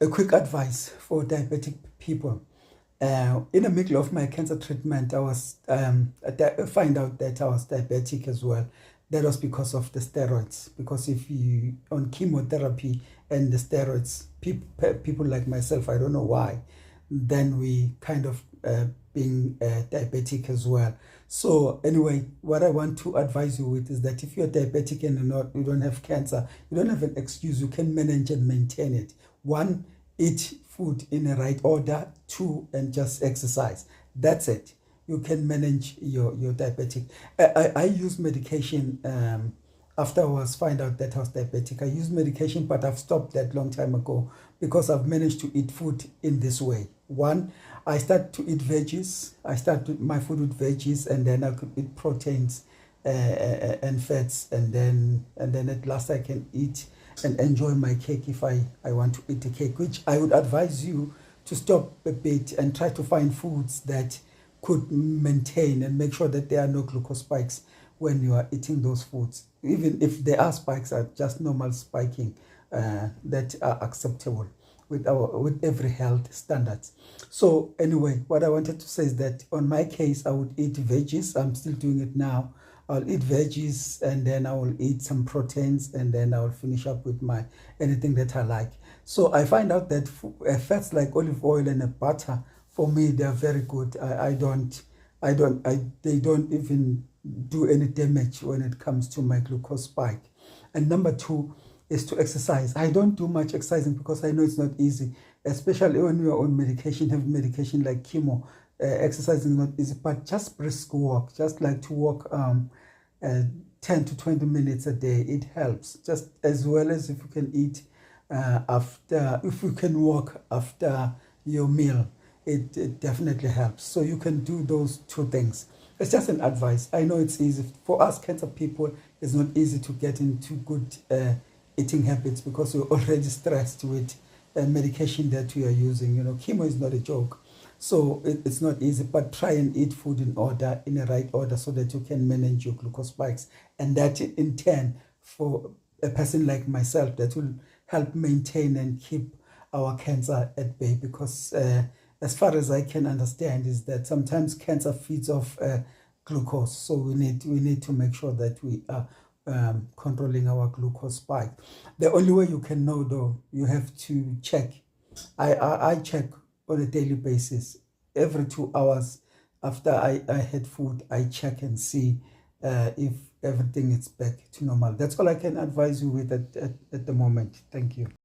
A quick advice for diabetic people. In the middle of my cancer treatment, I find out that I was diabetic as well. That was because of the steroids. Because if you on chemotherapy and the steroids, people like myself, I don't know why, then we kind of being diabetic as well. So anyway, what I want to advise you with is that if you're diabetic and you don't have cancer, you don't have an excuse. You can manage and maintain it. One, eat food in the right order. Two, and just exercise. That's it. You can manage your diabetic. I use medication after I was find out that I was diabetic. I used medication, but I've stopped that long time ago because I've managed to eat food in this way. One, I start to eat veggies. I start my food with veggies, and then I could eat proteins and fats, and then at last I can eat and enjoy my cake if I want to eat a cake, which I would advise you to stop a bit and try to find foods that could maintain and make sure that there are no glucose spikes when you are eating those foods. Even if there are spikes, are just normal spiking that are acceptable with every health standards. So anyway, what I wanted to say is that on my case, I would eat veggies. I'm still doing it now. I'll eat veggies, and then I will eat some proteins, and then I will finish up with my anything that I like. So I find out that fats like olive oil and butter, for me, they are very good. They don't even do any damage when it comes to my glucose spike. And number two is to exercise. I don't do much exercising because I know it's not easy, especially when you are on medication, have medication like chemo. Exercising is not easy, but just brisk walk, just like to walk 10 to 20 minutes a day, it helps. Just as well as if you can eat if you can walk after your meal, it definitely helps. So you can do those two things. It's just an advice. I know it's easy. For us cancer people, it's not easy to get into good eating habits because we're already stressed with medication that we are using. You know, chemo is not a joke. So it's not easy, but try and eat food in order, in the right order, so that you can manage your glucose spikes. And that in turn, for a person like myself, that will help maintain and keep our cancer at bay. Because as far as I can understand, is that sometimes cancer feeds off glucose. So we need to make sure that we are controlling our glucose spike. The only way you can know, though, you have to check. I check on a daily basis. Every 2 hours after I had food, I check and see if everything is back to normal. That's all I can advise you with at the moment. Thank you.